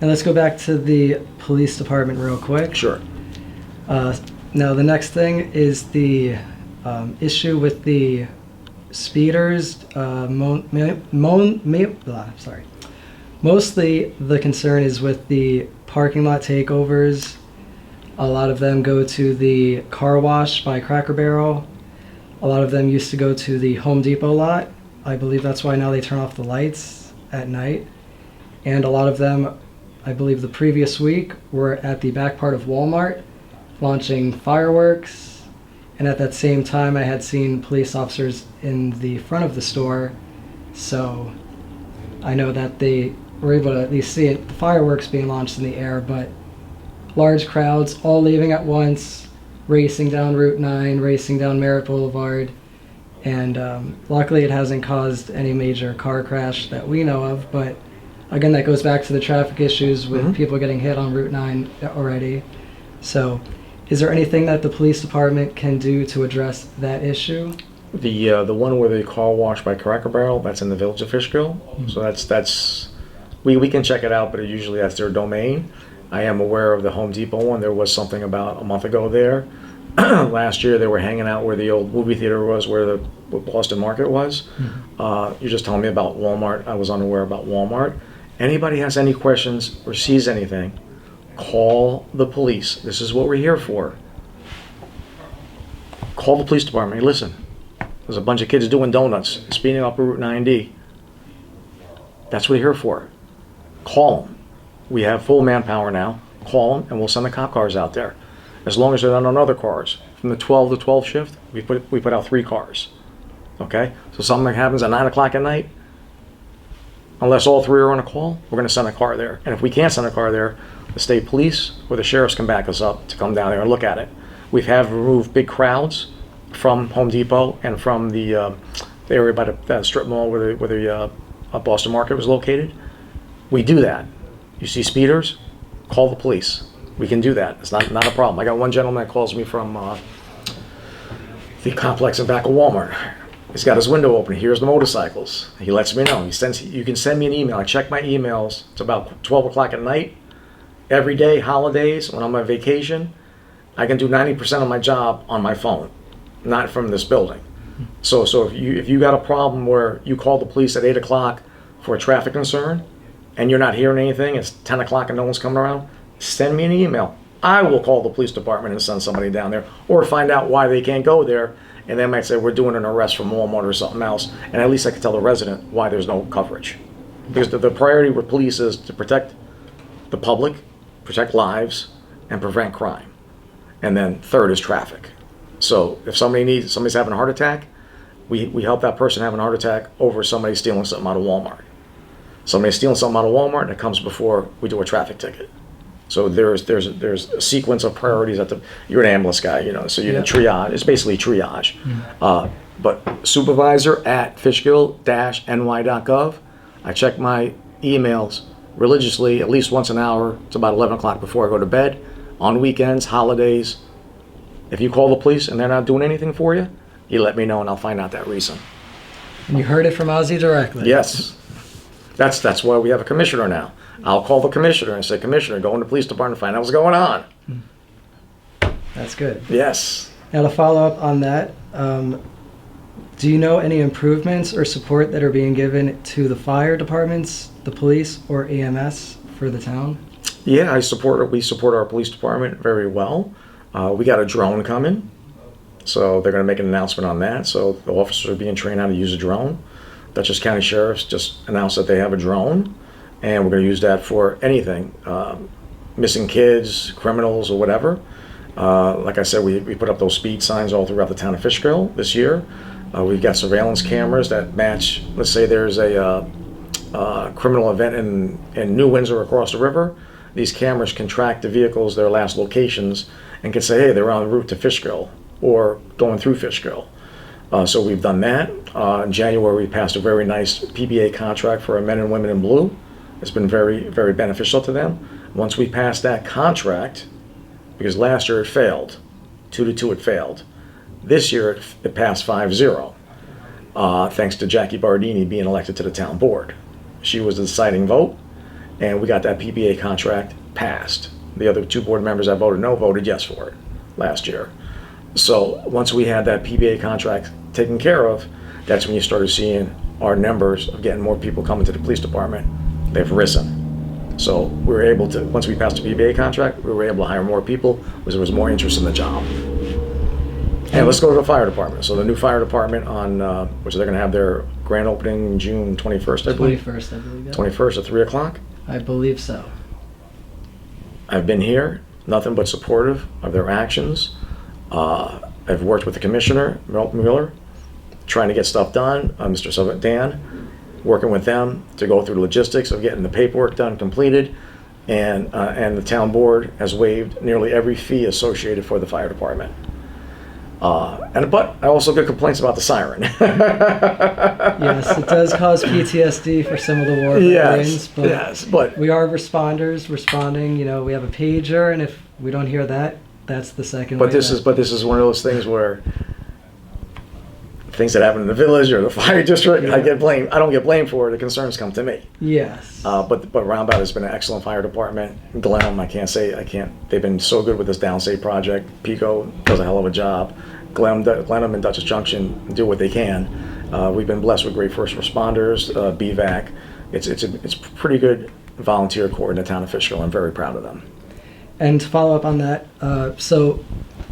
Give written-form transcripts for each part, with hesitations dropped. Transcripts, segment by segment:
And let's go back to the police department real quick. Sure. Now the next thing is the issue with the speeders. Mostly the concern is with the parking lot takeovers. A lot of them go to the car wash by Cracker Barrel. A lot of them used to go to the Home Depot lot. I believe that's why now they turn off the lights at night. And a lot of them, I believe the previous week, were at the back part of Walmart launching fireworks. And at that same time, I had seen police officers in the front of the store. So I know that they were able to at least see it, the fireworks being launched in the air, but large crowds all leaving at once, racing down Route 9, racing down Merritt Boulevard. And luckily it hasn't caused any major car crash that we know of, but again, that goes back to the traffic issues with people getting hit on Route 9 already. So is there anything that the police department can do to address that issue? The one where they car wash by Cracker Barrel, that's in the village of Fishkill. So that's we can check it out, but usually that's their domain. I am aware of the Home Depot one. There was something about a month ago there. Last year they were hanging out where the old movie theater was, where the Boston Market was. You're just telling me about Walmart. I was unaware about Walmart. Anybody has any questions or sees anything, call the police. This is what we're here for. Call the police department. Hey, listen, there's a bunch of kids doing donuts, speeding up Route 9D. That's what we're here for. Call them. We have full manpower now. Call them, and we'll send the cop cars out there. As long as they're not on other cars. From the 12 to 12 shift, we put out 3 cars. Okay? So something happens at 9 o'clock at night, unless all 3 are on a call, we're going to send a car there. And if we can't send a car there, the state police or the sheriffs can back us up to come down there and look at it. We have removed big crowds from Home Depot and from the area by the strip mall where the Boston Market was located. We do that. You see speeders, call the police. We can do that. It's not a problem. I got one gentleman that calls me from the complex in back of Walmart. He's got his window open. He hears the motorcycles. He lets me know. You can send me an email. I check my emails. It's about 12 o'clock at night. Every day, holidays, when I'm on vacation, I can do 90% of my job on my phone, not from this building. So if you got a problem where you call the police at 8 o'clock for a traffic concern and you're not hearing anything, it's 10 o'clock and no one's coming around, send me an email. I will call the police department and send somebody down there, or find out why they can't go there, and they might say we're doing an arrest from Walmart or something else, and at least I can tell the resident why there's no coverage. Because the priority with police is to protect the public, protect lives, and prevent crime. And then third is traffic. So if somebody's having a heart attack, we help that person have a heart attack over somebody stealing something out of Walmart. Somebody's stealing something out of Walmart, and it comes before we do a traffic ticket. So there's a sequence of priorities you're an ambulance guy, so you triage. It's basically triage. But supervisor at fishkill-ny.gov. I check my emails religiously at least once an hour. It's about 11 o'clock before I go to bed. On weekends, holidays. If you call the police and they're not doing anything for you, you let me know and I'll find out that reason. And you heard it from Ozzy directly. Yes. That's why we have a commissioner now. I'll call the commissioner and say, Commissioner, go in the police department and find out what's going on. That's good. Yes. Now to follow up on that, do you know any improvements or support that are being given to the fire departments, the police, or EMS for the town? Yeah, we support our police department very well. We got a drone coming, so they're going to make an announcement on that. So the officers are being trained how to use a drone. Dutchess County Sheriff's just announced that they have a drone, and we're going to use that for anything, missing kids, criminals, or whatever. Like I said, we put up those speed signs all throughout the town of Fishkill this year. We've got surveillance cameras that match. Let's say there's a criminal event in New Windsor across the river. These cameras can track the vehicles, their last locations, and can say, hey, they're en route to Fishkill or going through Fishkill. So we've done that. In January, we passed a very nice PBA contract for our men and women in blue. It's been very, very beneficial to them. Once we passed that contract, because last year it failed, 2-2 it failed. This year it passed 5-0, thanks to Jackie Bardini being elected to the town board. She was the deciding vote, and we got that PBA contract passed. The other 2 board members that voted no voted yes for it last year. So once we had that PBA contract taken care of, that's when you started seeing our numbers of getting more people coming to the police department. They've risen. So we were able to, once we passed the PBA contract, we were able to hire more people because there was more interest in the job. And let's go to the fire department. So the new fire department on, which they're going to have their grand opening June 21st, I believe. 21st, I believe. Yeah. 21st at 3 o'clock. I believe so. I've been here, nothing but supportive of their actions. I've worked with the commissioner, Miller, trying to get stuff done. Mr. Dan, working with them to go through the logistics of getting the paperwork done, completed, and the town board has waived nearly every fee associated for the fire department. But I also get complaints about the siren. Yes, it does cause PTSD for some of the war veterans, but we are responders responding. You know, we have a pager, and if we don't hear that, that's the second. But this is one of those things where things that happen in the village or the fire district, I get blamed. I don't get blamed for it. The concerns come to me. Yes. But Roundabout has been an excellent fire department. Glenham, they've been so good with this downstate project. Pico does a hell of a job. Glenham and Dutchess Junction do what they can. We've been blessed with great first responders, BVAC. It's pretty good volunteer corps in the town of Fishkill. I'm very proud of them. And to follow up on that, so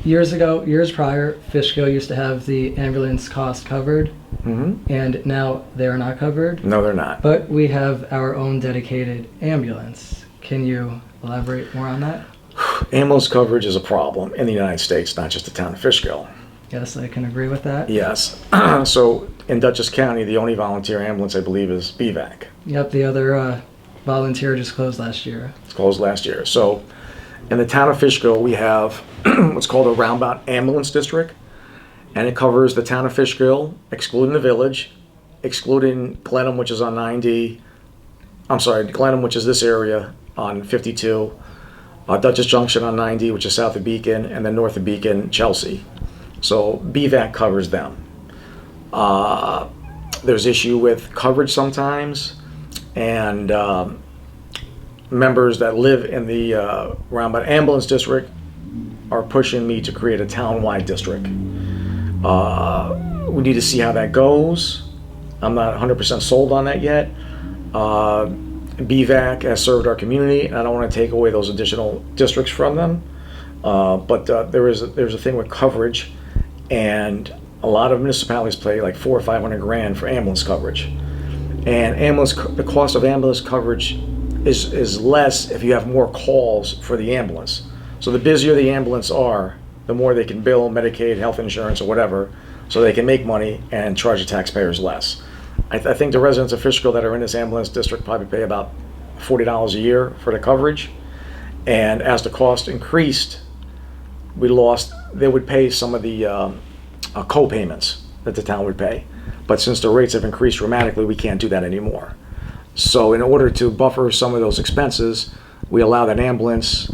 years prior, Fishkill used to have the ambulance cost covered, and now they're not covered. No, they're not. But we have our own dedicated ambulance. Can you elaborate more on that? Ambulance coverage is a problem in the United States, not just the town of Fishkill. Yes, I can agree with that. Yes. So in Dutchess County, the only volunteer ambulance, I believe, is BVAC. Yep, the other volunteer just closed last year. It's closed last year. So in the town of Fishkill, we have what's called a Roundabout Ambulance District, and it covers the town of Fishkill, excluding the village, excluding Glenham, which is on 9D. I'm sorry, Glenham, which is this area on 52, Dutchess Junction on 90, which is south of Beacon, and then north of Beacon, Chelsea. So BVAC covers them. There's issue with coverage sometimes, and members that live in the Roundabout Ambulance District are pushing me to create a town-wide district. We need to see how that goes. I'm not 100% sold on that yet. BVAC has served our community, and I don't want to take away those additional districts from them. But there's a thing with coverage, and a lot of municipalities pay like $400 or $500 for ambulance coverage. And the cost of ambulance coverage is less if you have more calls for the ambulance. So the busier the ambulance are, the more they can bill Medicaid, health insurance, or whatever, so they can make money and charge the taxpayers less. I think the residents of Fishkill that are in this ambulance district probably pay about $40 a year for the coverage. And as the cost increased, they would pay some of the co-payments that the town would pay. But since the rates have increased dramatically, we can't do that anymore. So in order to buffer some of those expenses, we allow that ambulance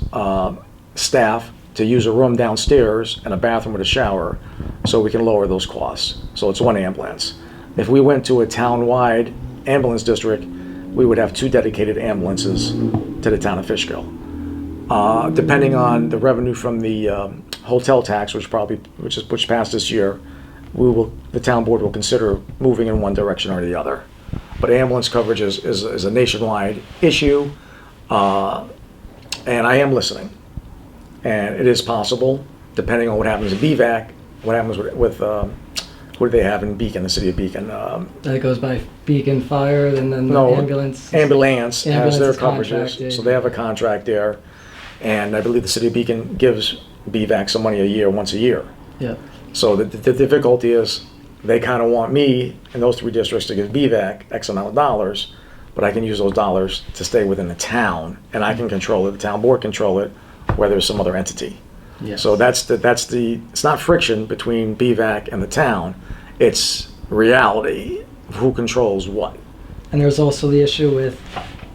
staff to use a room downstairs and a bathroom with a shower so we can lower those costs. So it's one ambulance. If we went to a town-wide ambulance district, we would have 2 dedicated ambulances to the town of Fishkill. Depending on the revenue from the hotel tax, which passed this year, the town board will consider moving in one direction or the other. But ambulance coverage is a nationwide issue, and I am listening. And it is possible, depending on what happens in BVAC, what happens with what do they have in Beacon, the city of Beacon? That goes by Beacon Fire, and then the ambulance. Ambulance has their coverages, contracted. so they have a contract there. And I believe the city of Beacon gives BVAC some money once a year. Yeah. So the difficulty is they kind of want me in those 3 districts to give BVAC X amount of dollars, but I can use those dollars to stay within the town, and I can control it. The town board control it, where there's some other entity. Yes. So it's not friction between BVAC and the town, it's reality of who controls what. And there's also the issue with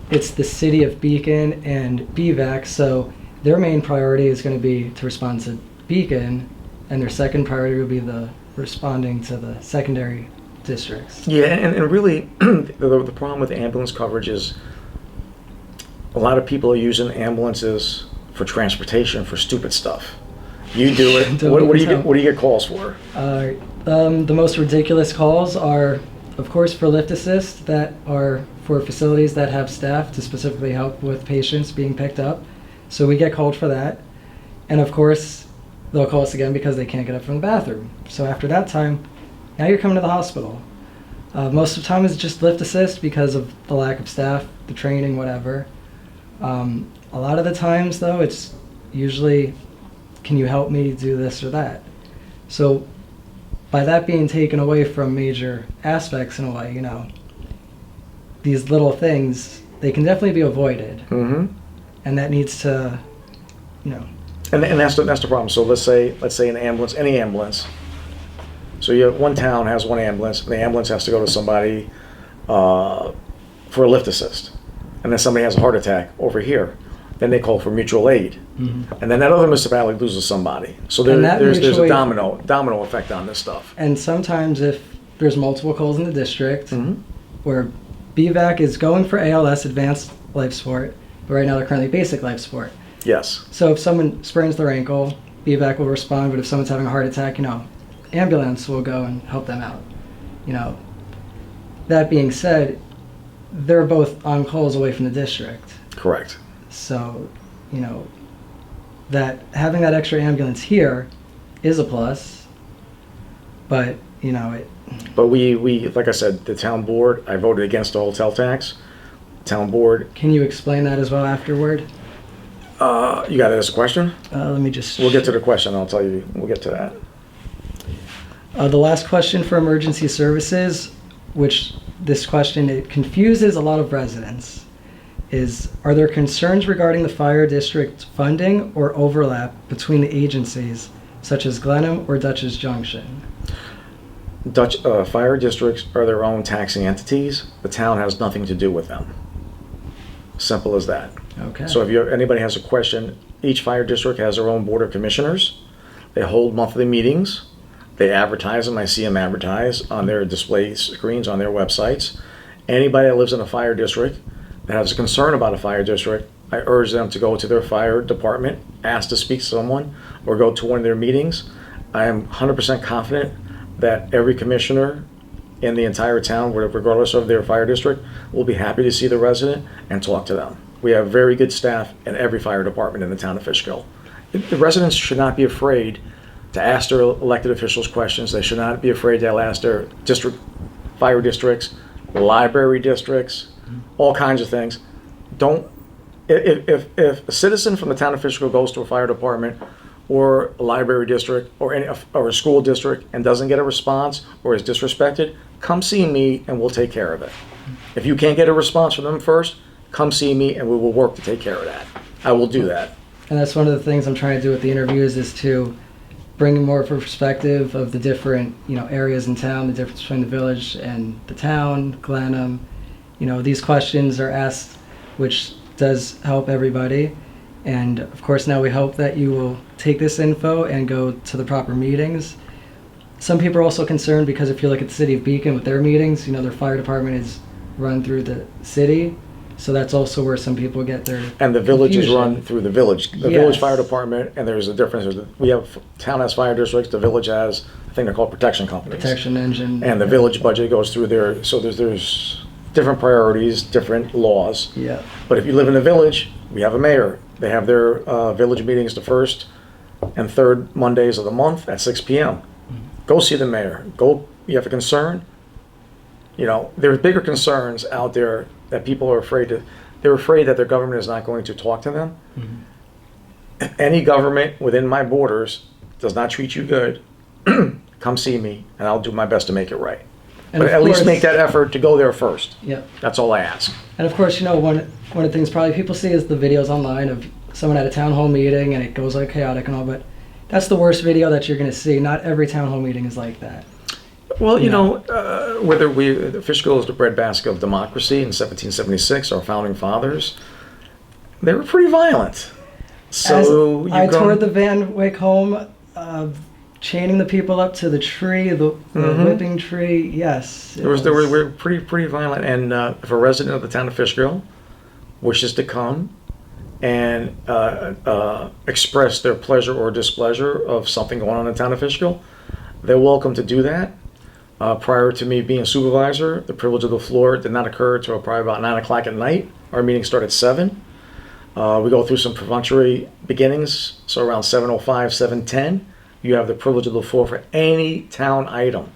it's the city of Beacon and BVAC, so their main priority is going to be to respond to Beacon, and their second priority will be the responding to the secondary districts. Yeah, and really the problem with ambulance coverage is a lot of people are using ambulances for transportation for stupid stuff. You do it. What do you get calls for? The most ridiculous calls are, of course, for lift assist, that are for facilities that have staff to specifically help with patients being picked up. So we get called for that. And of course, they'll call us again because they can't get up from the bathroom. So after that time, now you're coming to the hospital. Most of the time it's just lift assist because of the lack of staff, the training, whatever. A lot of the times, though, it's usually, can you help me do this or that? So by that being taken away from major aspects in a way, you know, these little things, they can definitely be avoided. Mm-hmm. And that needs to, you know. And that's the problem. So let's say an ambulance, any ambulance. So you have, one town has one ambulance, and the ambulance has to go to somebody for a lift assist. And then somebody has a heart attack over here. Then they call for mutual aid. Mm-hmm. And then that other municipality loses somebody. So there's a domino effect on this stuff. And sometimes if there's multiple calls in the district, mm-hmm. where BVAC is going for ALS, advanced life support, but right now they're currently basic life support. Yes. So if someone sprains their ankle, BVAC will respond, but if someone's having a heart attack, you know, ambulance will go and help them out. You know, that being said, they're both on calls away from the district. Correct. So, you know, that having that extra ambulance here is a plus, but, you know, it... But we like I said, the town board, I voted against the hotel tax. Town board... Can you explain that as well afterward? You got it as a question? Let me just... We'll get to the question, I'll tell you, we'll get to that. The last question for emergency services, which this question, it confuses a lot of residents, is, are there concerns regarding the fire district funding or overlap between the agencies, such as Glenham or Dutchess Junction? Fire districts are their own taxing entities. The town has nothing to do with them. Simple as that. Okay. So if anybody has a question, each fire district has their own board of commissioners. They hold monthly meetings. They advertise them. I see them advertised on their display screens on their websites. Anybody that lives in a fire district that has a concern about a fire district, I urge them to go to their fire department, ask to speak to someone, or go to one of their meetings. I am 100% confident that every commissioner in the entire town, regardless of their fire district, will be happy to see the resident and talk to them. We have very good staff in every fire department in the town of Fishkill. The residents should not be afraid to ask their elected officials questions. They should not be afraid to ask their fire districts, library districts, all kinds of things. If a citizen from the town of Fishkill goes to a fire department or a library district or a school district and doesn't get a response or is disrespected, come see me and we'll take care of it. If you can't get a response from them first, come see me and we will work to take care of that. I will do that. And that's one of the things I'm trying to do with the interviews, is to bring more of a perspective of the different, you know, areas in town, the difference between the village and the town, Glenham. You know, these questions are asked, which does help everybody. And of course, now we hope that you will take this info and go to the proper meetings. Some people are also concerned because if you look at the city of Beacon with their meetings, you know, their fire department is run through the city. So that's also where some people get their And the village confusion. is run through the village. The Yes. village fire department, and there's a difference. We have, town has fire districts, the village has, I think they're called protection companies. Protection engine. And the village budget goes through there, so there's different priorities, different laws. Yeah. But if you live in a village, we have a mayor. They have their village meetings the first and third Mondays of the month at 6 p.m. Go see the mayor. You have a concern? You know, there's bigger concerns out there that people are afraid to. They're afraid that their government is not going to talk to them. Mm-hmm. If any government within my borders does not treat you good, come see me and I'll do my best to make it right. And But of at least course- make that effort to go there first. Yep. That's all I ask. And of course, you know, one of the things probably people see is the videos online of someone at a town hall meeting and it goes like chaotic and all, but that's the worst video that you're going to see. Not every town hall meeting is like that. Well, you know, Fishkill is the breadbasket of democracy in 1776, our founding fathers, they were pretty violent. So I toured the Van Wyck home, chaining the people up to the tree, the whipping tree. Yes, they were pretty violent. And if a resident of the town of Fishkill wishes to come and express their pleasure or displeasure of something going on in the town of Fishkill, they're welcome to do that. Prior to me being supervisor, the privilege of the floor did not occur until probably about 9 o'clock at night. Our meetings start at 7. We go through some perfunctory beginnings, so around 7:05, 7:10, you have the privilege of the floor for any town item.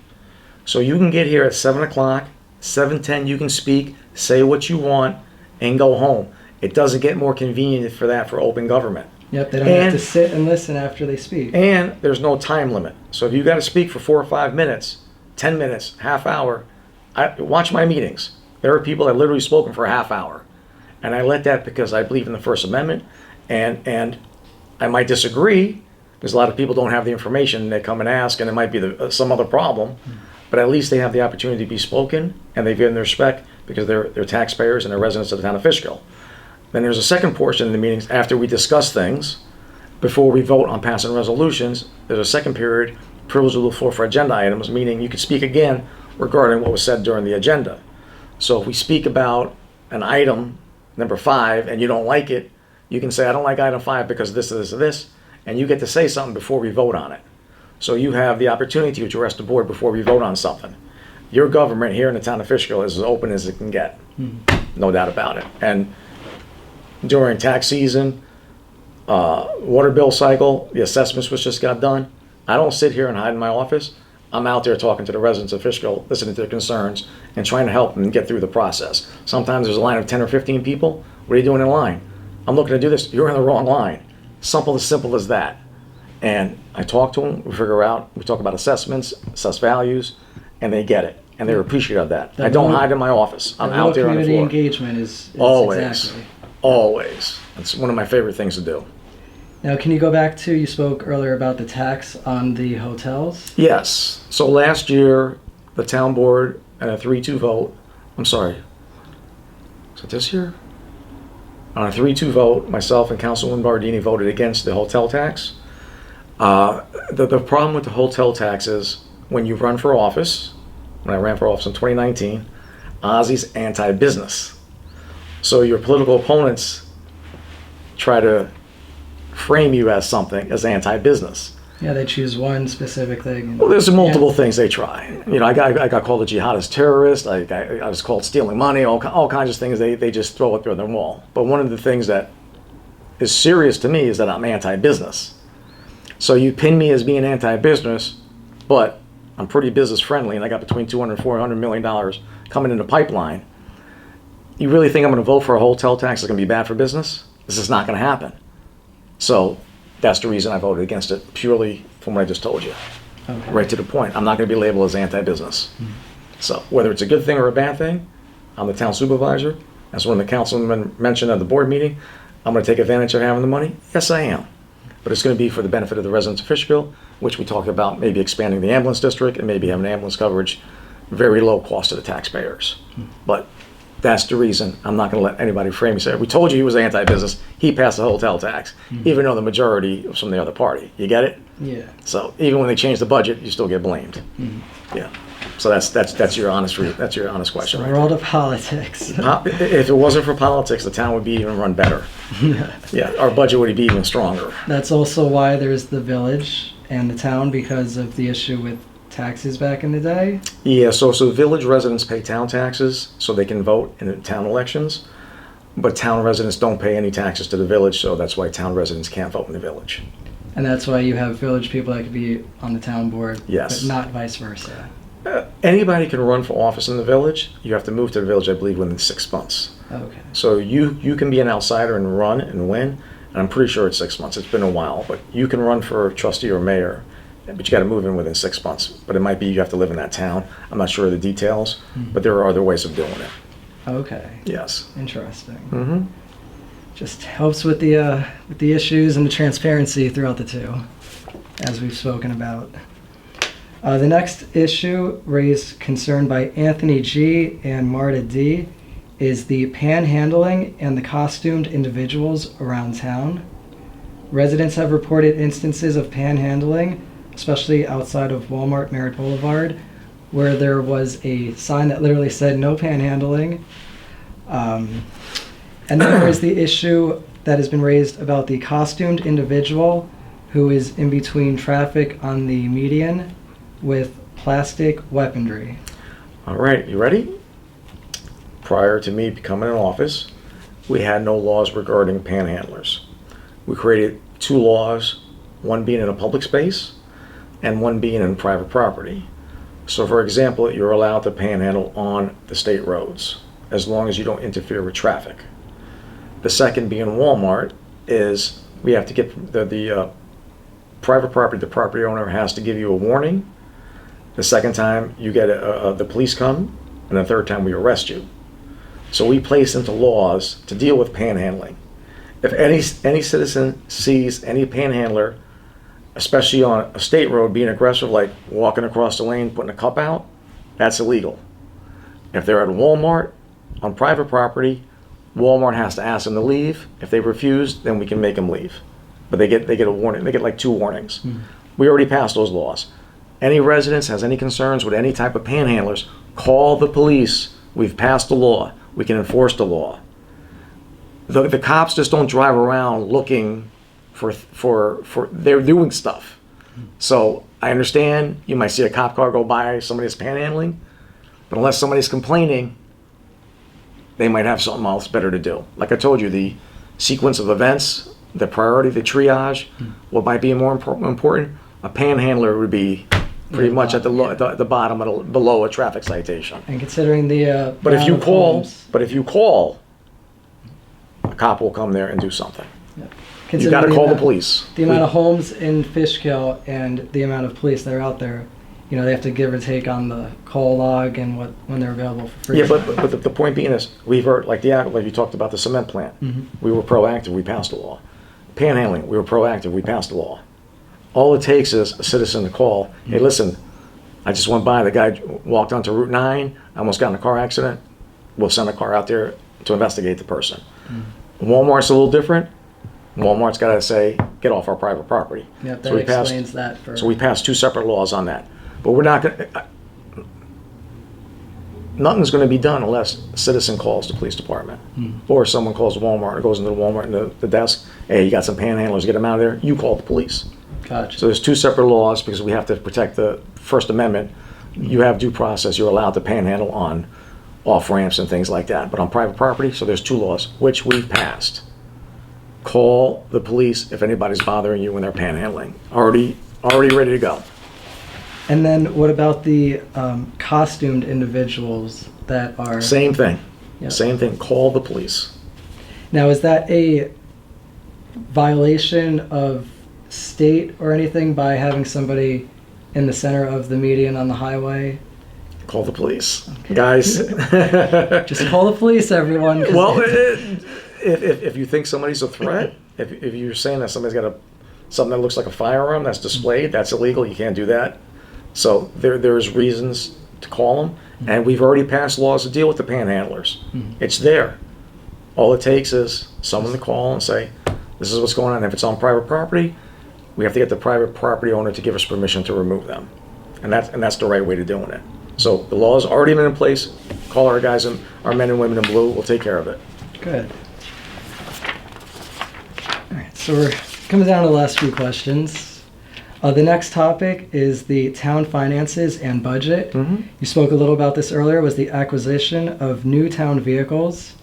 So you can get here at 7 o'clock, 7:10 you can speak, say what you want, and go home. It doesn't get more convenient for that for open government. Yep, they don't have to sit and listen after they speak. And there's no time limit. So if you got to speak for 4 or 5 minutes, 10 minutes, half hour, watch my meetings. There are people that literally spoken for a half hour. And I let that because I believe in the First Amendment. And I might disagree because a lot of people don't have the information. They come and ask, and it might be some other problem. But at least they have the opportunity to be spoken, and they've given their respect because they're taxpayers and they're residents of the town of Fishkill. Then there's a second portion of the meetings after we discuss things, before we vote on passing resolutions. There's a second period, privilege of the floor for agenda items, meaning you can speak again regarding what was said during the agenda. So if we speak about an item, number 5, and you don't like it, you can say, I don't like item 5 because of this, this, and this, and you get to say something before we vote on it. So you have the opportunity to address the board before we vote on something. Your government here in the town of Fishkill is as open as it can get. No doubt about it. And during tax season, water bill cycle, the assessments which just got done, I don't sit here and hide in my office. I'm out there talking to the residents of Fishkill, listening to their concerns, and trying to help them get through the process. Sometimes there's a line of 10 or 15 people. What are you doing in line? I'm looking to do this. You're in the wrong line. Simple as that. And I talk to them, we talk about assessments, assess values, and they get it. And they're appreciative of that. I don't hide in my office. I'm out there on the floor. Community engagement is Always. exactly. Always. It's one of my favorite things to do. Now, can you go back to, you spoke earlier about the tax on the hotels? Yes. So last year, the town board, and a 3-2 vote, I'm sorry, is it this year? On a 3-2 vote, myself and Councilwoman Bardini voted against the hotel tax. The problem with the hotel tax is when you run for office, when I ran for office in 2019, Ozzy's anti-business. So your political opponents try to frame you as something as anti-business. Yeah, they choose one specific thing. Well, there's multiple things they try. You know, I got called a jihadist terrorist. I was called stealing money. All kinds of things. They just throw it through the wall. But one of the things that is serious to me is that I'm anti-business. So you pin me as being anti-business, but I'm pretty business friendly, and I got between $200 and $400 million coming in the pipeline. You really think I'm going to vote for a hotel tax that's going to be bad for business? This is not going to happen. So that's the reason I voted against it, purely from what I just told you. Okay. Right to the point. I'm not going to be labeled as anti-business. So whether it's a good thing or a bad thing, I'm the town supervisor. As one of the councilmen mentioned at the board meeting, I'm going to take advantage of having the money. Yes, I am. But it's going to be for the benefit of the residents of Fishkill, which we talked about maybe expanding the ambulance district and maybe having ambulance coverage, very low cost to the taxpayers. But that's the reason I'm not going to let anybody frame me. Say, we told you he was anti-business. He passed the hotel tax, even though the majority was from the other party. You get it? Yeah. So even when they change the budget, you still get blamed. Yeah. So that's your honest question. The Right world of politics. If it wasn't for politics, the town would be even run better. Yeah, our budget would be even stronger. That's also why there's the village and the town, because of the issue with taxes back in the day. Yeah, so village residents pay town taxes so they can vote in the town elections, but town residents don't pay any taxes to the village, so that's why town residents can't vote in the village. And that's why you have village people that could be on the town board, Yes. but not vice versa. Anybody can run for office in the village. You have to move to the village, I believe, within 6 months. Okay. So you can be an outsider and run and win, and I'm pretty sure it's 6 months. It's been a while, but you can run for trustee or mayor, but you got to move in within 6 months. But it might be you have to live in that town. I'm not sure of the details, but there are other ways of doing it. Okay. Yes. Interesting. Mm-hmm. Just helps with the issues and the transparency throughout the two, as we've spoken about. The next issue raised concern by Anthony G. and Marta D. is the panhandling and the costumed individuals around town. Residents have reported instances of panhandling, especially outside of Walmart Merritt Boulevard, where there was a sign that literally said no panhandling. And then there is the issue that has been raised about the costumed individual who is in between traffic on the median with plastic weaponry. All right, you ready? Prior to me becoming in office, we had no laws regarding panhandlers. We created 2 laws, one being in a public space and one being in private property. So for example, you're allowed to panhandle on the state roads as long as you don't interfere with traffic. The second being Walmart is we have to get the private property, the property owner has to give you a warning. The second time you get the police come, and the third time we arrest you. So we place into laws to deal with panhandling. If any citizen sees any panhandler, especially on a state road, being aggressive, like walking across the lane, putting a cup out, that's illegal. If they're at Walmart on private property, Walmart has to ask them to leave. If they refuse, then we can make them leave. But they get a warning. They get like 2 warnings. We already passed those laws. Any residents has any concerns with any type of panhandlers, call the police. We've passed the law. We can enforce the law. The cops just don't drive around looking for they're doing stuff. So I understand you might see a cop car go by somebody that's panhandling, but unless somebody's complaining, they might have something else better to do. Like I told you, the sequence of events, the priority, the triage, what might be more important, a panhandler would be pretty much at the bottom below a traffic citation. And considering the But if you amount of call, homes- a cop will come there and do something. You considering got to call the amount- police. The amount of homes in Fishkill and the amount of police that are out there, you know, they have to give or take on the call log and when they're available for free. Yeah, but the point being is, we've heard, like you talked about the cement plant. We were proactive, we passed the law. Panhandling, we were proactive, we passed the law. All it takes is a citizen to call, hey, listen, I just went by, the guy walked onto Route 9, I almost got in a car accident. We'll send a car out there to investigate the person. Walmart's a little different. Walmart's got to say, get off our private property. Yep, So that explains that. So we passed 2 separate laws on that. But we're not going to, nothing's going to be done unless a citizen calls the police department. Or someone calls Walmart or goes into the Walmart and the desk, hey, you got some panhandlers, get them out of there. You call the police. Gotcha. So there's 2 separate laws because we have to protect the First Amendment. You have due process. You're allowed to panhandle on off ramps and things like that. But on private property, so there's 2 laws, which we've passed. Call the police if anybody's bothering you when they're panhandling. Already ready to go. And then what about the costumed individuals that are... Same thing. Yep. Same thing. Call the police. Now, is that a violation of state or anything by having somebody in the center of the median on the highway? Call the police. Guys. Just call the police, everyone. 'Cause Well, if you think somebody's a threat, if you're saying that somebody's got something that looks like a firearm that's displayed, that's illegal. You can't do that. So there's reasons to call them, and we've already passed laws to deal with the panhandlers. It's there. All it takes is someone to call and say, this is what's going on. If it's on private property, we have to get the private property owner to give us permission to remove them. And that's the right way to doing it. So the law's already been in place. Call our guys, our men and women in blue. We'll take care of it. Good. All right, so we're coming down to the last few questions. The next topic is the town finances and budget. You spoke a little about this earlier, was the acquisition of new town vehicles.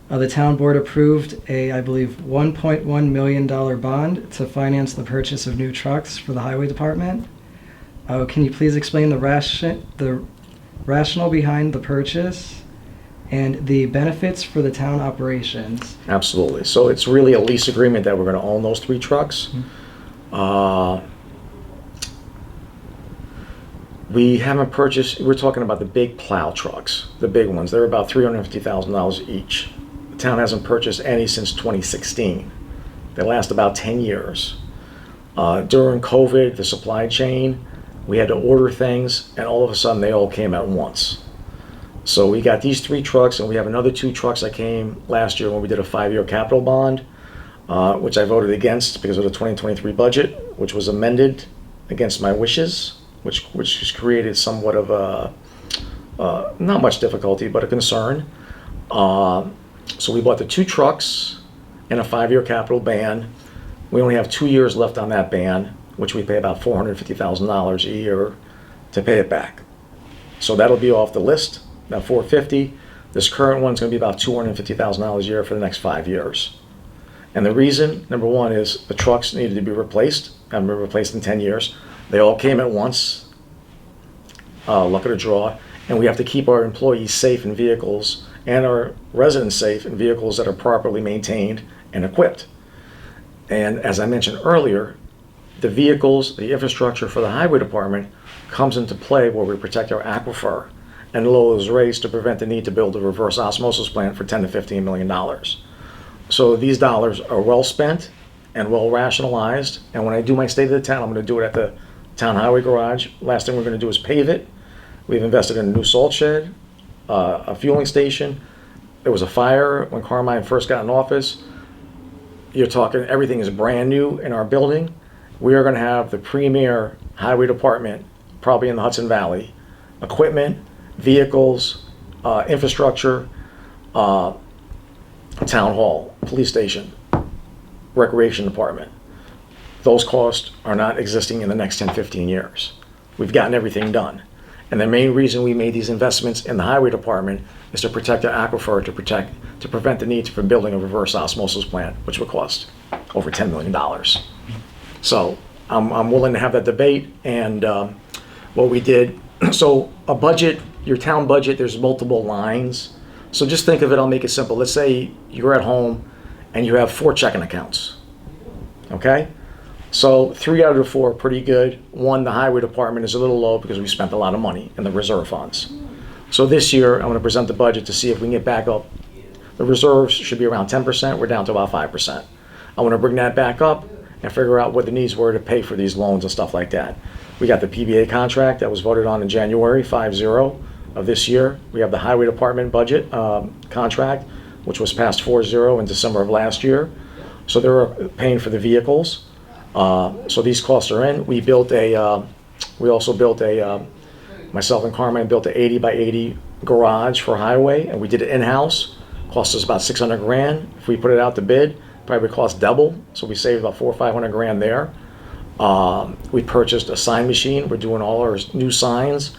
The town board approved I believe, $1.1 million bond to finance the purchase of new trucks for the highway department. Can you please explain the rationale behind the purchase and the benefits for the town operations? Absolutely. So it's really a lease agreement that we're going to own those 3 trucks. We haven't purchased, we're talking about the big plow trucks, the big ones. They're about $350,000 each. The town hasn't purchased any since 2016. They last about 10 years. During COVID, the supply chain, we had to order things, and all of a sudden they all came at once. So we got these 3 trucks, and we have another 2 trucks that came last year when we did a 5-year capital bond, which I voted against because of the 2023 budget, which was amended against my wishes, which has created somewhat of a, not much difficulty, but a concern. So we bought the 2 trucks and a 5-year capital ban. We only have 2 years left on that ban, which we pay about $450,000 a year to pay it back. So that'll be off the list, that $450. This current one's going to be about $250,000 a year for the next 5 years. And the reason, number one, is the trucks needed to be replaced. Haven't been replaced in 10 years. They all came at once. Luck of the draw. And we have to keep our employees safe in vehicles and our residents safe in vehicles that are properly maintained and equipped. And as I mentioned earlier, the vehicles, the infrastructure for the highway department comes into play where we protect our aquifer and lower those rates to prevent the need to build a reverse osmosis plant for $10 to $15 million. So these dollars are well spent and well rationalized. And when I do my state of the town, I'm going to do it at the town highway garage. Last thing we're going to do is pave it. We've invested in a new salt shed, a fueling station. There was a fire when Carmine first got in office. You're talking, everything is brand new in our building. We are going to have the premier highway department, probably in the Hudson Valley. Equipment, vehicles, infrastructure, town hall, police station, recreation department. Those costs are not existing in the next 10, 15 years. We've gotten everything done. And the main reason we made these investments in the highway department is to protect the aquifer, to prevent the need for building a reverse osmosis plant, which would cost over $10 million. So I'm willing to have that debate. And what we did, so a budget, your town budget, there's multiple lines. So just think of it, I'll make it simple. Let's say you're at home and you have 4 checking accounts, okay? So 3 out of the 4 are pretty good. 1, the highway department, is a little low because we spent a lot of money in the reserve funds. So this year, I'm going to present the budget to see if we can get back up. The reserves should be around 10%. We're down to about 5%. I want to bring that back up and figure out what the needs were to pay for these loans and stuff like that. We got the PBA contract that was voted on in January, 5-0 of this year. We have the highway department budget contract, which was passed 4-0 in December of last year. So they're paying for the vehicles. So these costs are in. We also built myself and Carmine built an 80 by 80 garage for highway, and we did it in-house. Cost us about $600,000. If we put it out to bid, probably would cost double. So we saved about $400,000 or $500,000 there. We purchased a sign machine. We're doing all our new signs.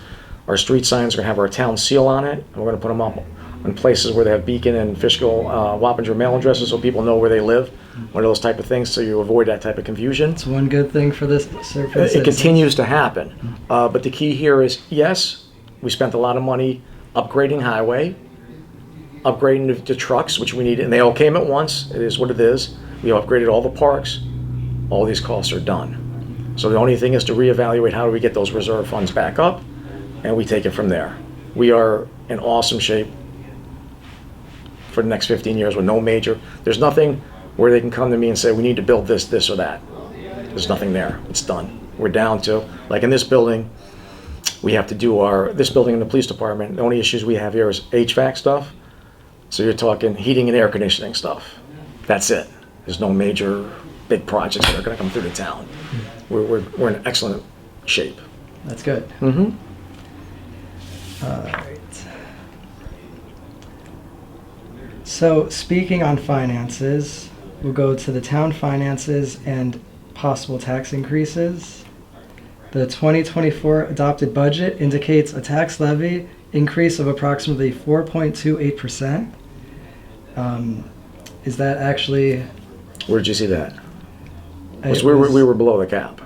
Our street signs are going to have our town seal on it. And we're going to put them up in places where they have Beacon and Fishkill, Wappinger mail addresses, so people know where they live. One of those type of things, so you avoid that type of confusion. It's one good thing for this. It continues to happen. But the key here is, yes, we spent a lot of money upgrading highway, upgrading the trucks, which we needed, and they all came at once. It is what it is. We upgraded all the parks. All these costs are done. So the only thing is to reevaluate how do we get those reserve funds back up, and we take it from there. We are in awesome shape for the next 15 years with no major, there's nothing where they can come to me and say, we need to build this, this, or that. There's nothing there. It's done. We're down to, like in this building, we have to do this building in the police department, the only issues we have here is HVAC stuff. So you're talking heating and air conditioning stuff. That's it. There's no major big projects that are going to come through the town. We're in excellent shape. That's good. Mm-hmm. All right. So speaking on finances, we'll go to the town finances and possible tax increases. The 2024 adopted budget indicates a tax levy increase of approximately 4.28%. Is that actually... Where did you see that? We were below the cap.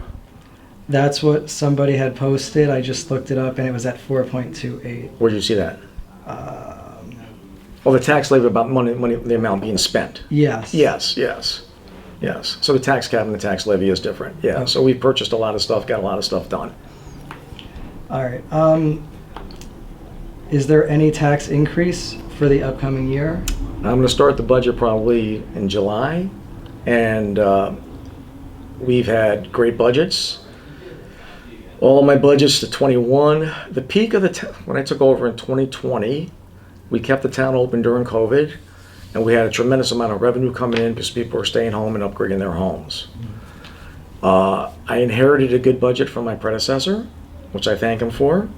That's what somebody had posted. I just looked it up and it was at 4.28. Where did you see that? Well, the tax levy about money, the amount being spent. Yes. Yes. So the tax cap and the tax levy is different. Yeah. Okay. So we purchased a lot of stuff, got a lot of stuff done. All right. Is there any tax increase for the upcoming year? I'm going to start the budget probably in July, and we've had great budgets. All of my budgets to 21. The peak of when I took over in 2020. We kept the town open during COVID, and we had a tremendous amount of revenue coming in because people were staying home and upgrading their homes. I inherited a good budget from my predecessor, which I thank him for.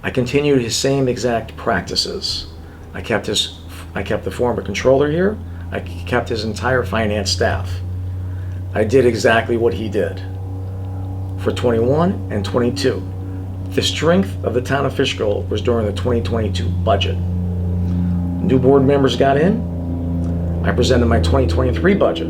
I continued his same exact practices. I kept his I kept the former controller here. I kept his entire finance staff. I did exactly what he did for 21 and 22. The strength of the town of Fishkill was during the 2022 budget. New board members got in. I presented my 2023 budget.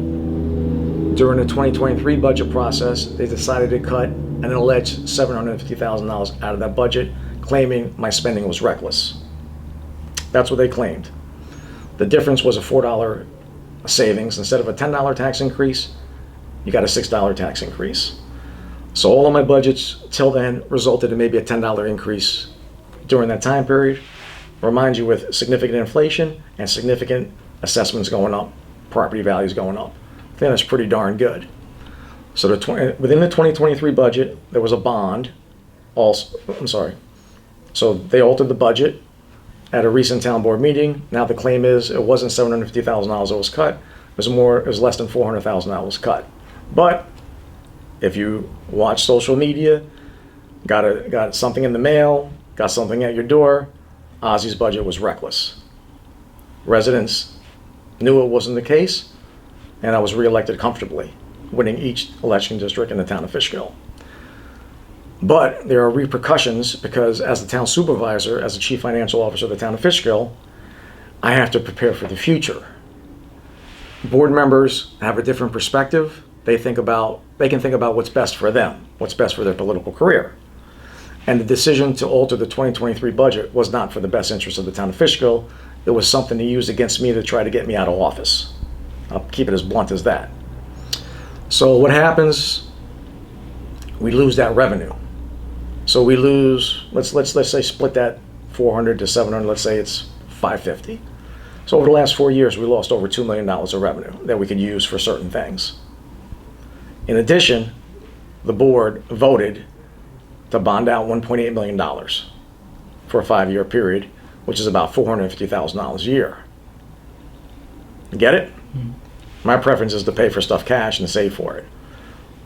During the 2023 budget process, they decided to cut an alleged $750,000 out of that budget, claiming my spending was reckless. That's what they claimed. The difference was a $4 savings. Instead of a $10 tax increase, you got a $6 tax increase. So all of my budgets till then resulted in maybe a $10 increase during that time period. Remind you, with significant inflation and significant assessments going up, property values going up. I think that's pretty darn good. So within the 2023 budget, there was a bond. So they altered the budget at a recent town board meeting. Now the claim is it wasn't $750,000 that was cut. It was less than $400,000 was cut. But if you watch social media, got something in the mail, got something at your door, Ozzy's budget was reckless. Residents knew it wasn't the case, and I was reelected comfortably, winning each election district in the town of Fishkill. But there are repercussions because as the town supervisor, as the chief financial officer of the town of Fishkill, I have to prepare for the future. Board members have a different perspective. They can think about what's best for them, what's best for their political career. And the decision to alter the 2023 budget was not for the best interest of the town of Fishkill. It was something to use against me to try to get me out of office. I'll keep it as blunt as that. So what happens? We lose that revenue. So we lose, let's say split that 400 to 700, let's say it's 550. So over the last 4 years, we lost over $2 million of revenue that we could use for certain things. In addition, the board voted to bond out $1.8 million for a 5-year period, which is about $450,000 a year. Get it? Mm-hmm. My preference is to pay for stuff cash and save for it.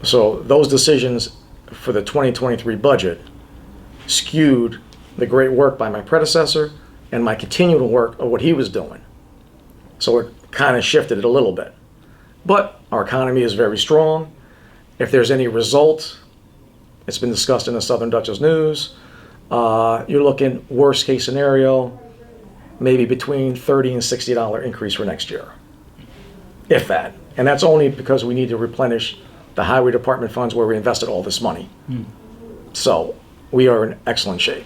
So those decisions for the 2023 budget skewed the great work by my predecessor and my continual work of what he was doing. So it kind of shifted it a little bit. But our economy is very strong. If there's any result, it's been discussed in the Southern Dutchess News. You're looking worst case scenario, maybe between $30 and $60 increase for next year, if that. And that's only because we need to replenish the highway department funds where we invested all this money. So we are in excellent shape.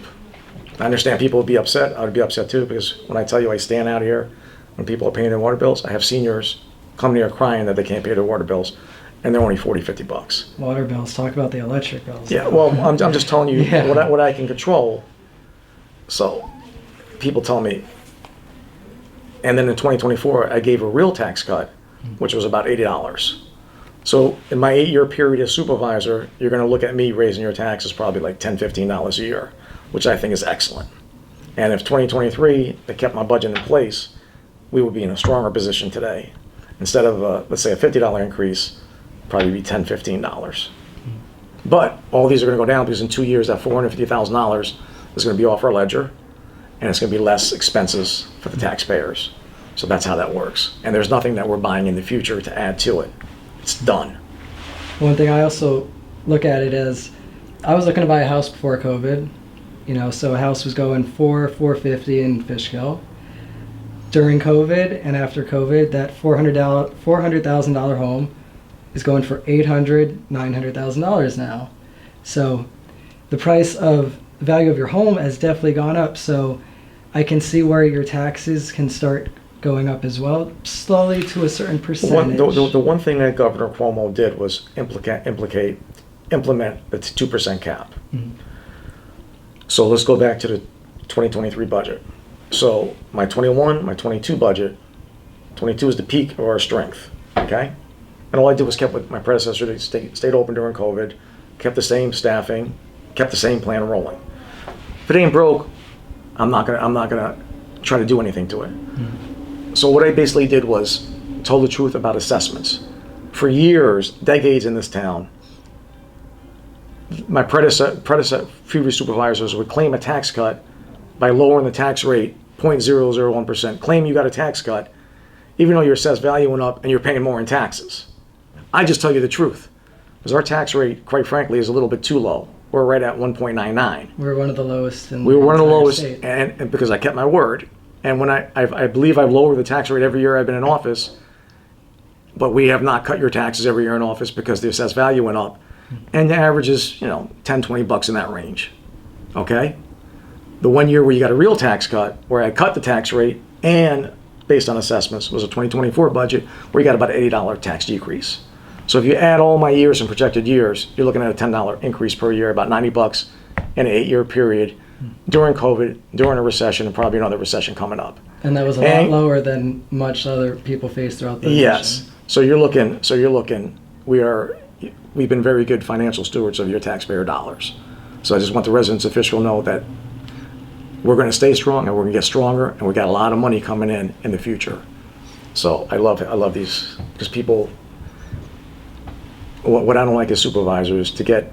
I understand people would be upset. I would be upset too, because when I tell you I stand out here when people are paying their water bills, I have seniors coming here crying that they can't pay their water bills, and they're only $40, $50. Water bills. Talk about the electric bills. Yeah, well, I'm just telling you what I can control. So people tell me, and then in 2024, I gave a real tax cut, which was about $80. So in my 8-year period as supervisor, you're going to look at me raising your taxes probably like $10, $15 a year, which I think is excellent. And if 2023, they kept my budget in place, we would be in a stronger position today. Instead of, let's say, a $50 increase, probably be $10, $15. But all these are going to go down because in 2 years, that $450,000 is going to be off our ledger, and it's going to be less expenses for the taxpayers. So that's how that works. And there's nothing that we're buying in the future to add to it. It's done. One thing I also look at it as, I was looking to buy a house before COVID, so a house was going $450 in Fishkill. During COVID and after COVID, that $400,000 home is going for $800,000, $900,000 now. So the price of the value of your home has definitely gone up. So I can see where your taxes can start going up as well, slowly to a certain percentage. The one thing that Governor Cuomo did was implement the 2% cap. Mm-hmm. So let's go back to the 2023 budget. So my 21, my 22 budget, 22 is the peak of our strength, okay? And all I did was kept with my predecessor, they stayed open during COVID, kept the same staffing, kept the same plan rolling. If it ain't broke, I'm not gonna try to do anything to it. Mm-hmm. So what I basically did was told the truth about assessments. For years, decades in this town, my previous supervisors would claim a tax cut by lowering the tax rate 0.001%, claim you got a tax cut, even though your assessed value went up and you're paying more in taxes. I just tell you the truth, because our tax rate, quite frankly, is a little bit too low. We're right at 1.99. We're one of the lowest in We were one of the entire lowest, state. and because I kept my word. And when I believe I've lowered the tax rate every year I've been in office, but we have not cut your taxes every year in office because the assessed value went up. And the average is, 10, 20 bucks in that range. Okay? The 1 year where you got a real tax cut, where I cut the tax rate and based on assessments, was a 2024 budget where you got about an $80 tax decrease. So if you add all my years and projected years, you're looking at a $10 increase per year, about 90 bucks in an 8-year period during COVID, during a recession, and probably another recession coming up. And that was a lot lower than much other people face throughout the Yes. nation. So you're looking, we've been very good financial stewards of your taxpayer dollars. So I just want the residents of Fishkill to know that we're going to stay strong and we're going to get stronger, and we got a lot of money coming in the future. So I love these, because people, what I don't like as supervisors, to get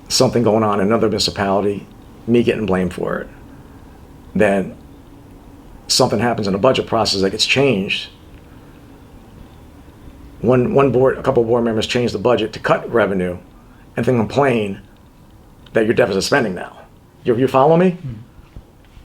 something going on in another municipality, me getting blamed for it. Then something happens in the budget process that gets changed. A couple of board members changed the budget to cut revenue, and then complain that you're deficit spending now. You follow me?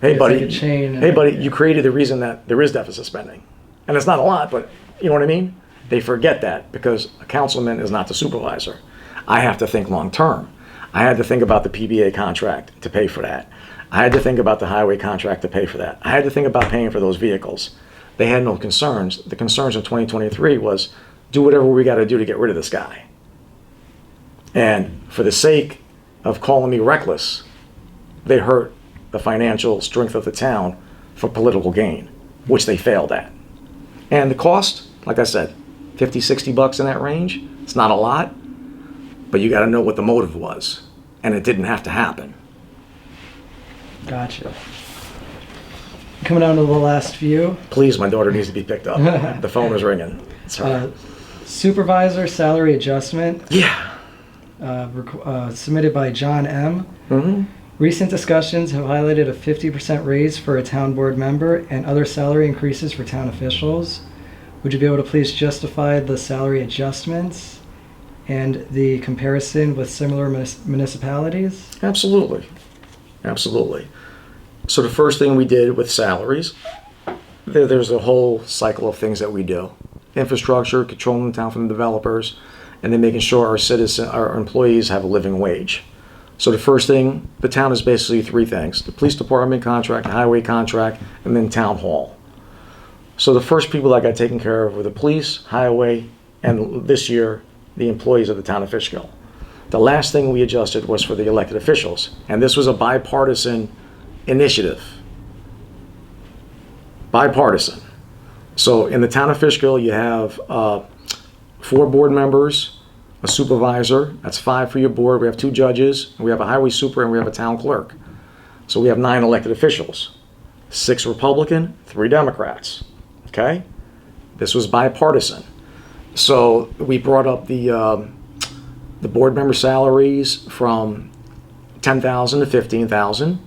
Hey, It's buddy. like a chain. Hey, buddy. You created the reason that there is deficit spending, and it's not a lot, but you know what I mean. They forget that because a councilman is not the supervisor. I have to think long term. I had to think about the PBA contract to pay for that. I had to think about the highway contract to pay for that. I had to think about paying for those vehicles. They had no concerns. The concerns in 2023 was do whatever we got to do to get rid of this guy. And for the sake of calling me reckless, they hurt the financial strength of the town for political gain, which they failed at. And the cost, like I said, 50, 60 bucks in that range. It's not a lot, but you got to know what the motive was. And it didn't have to happen. Gotcha. Coming down to the last few. Please, my daughter needs to be picked up. The phone is ringing. It's her. Supervisor salary adjustment. Yeah. Submitted by John M. Mm-hmm. Recent discussions have highlighted a 50% raise for a town board member and other salary increases for town officials. Would you be able to please justify the salary adjustments and the comparison with similar municipalities? Absolutely. Absolutely. So the first thing we did with salaries, there's a whole cycle of things that we do. Infrastructure, controlling the town from the developers, and then making sure our employees have a living wage. So the first thing, the town is basically three things: the police department contract, the highway contract, and then town hall. So the first people that got taken care of were the police, highway, and this year, the employees of the town of Fishkill. The last thing we adjusted was for the elected officials, and this was a bipartisan initiative. Bipartisan. So in the town of Fishkill, you have 4 board members, a supervisor, that's 5 for your board. We have 2 judges, and we have a highway super, and we have a town clerk. So we have 9 elected officials, 6 Republican, 3 Democrats. Okay? This was bipartisan. So we brought up the board member salaries from $10,000 to $15,000.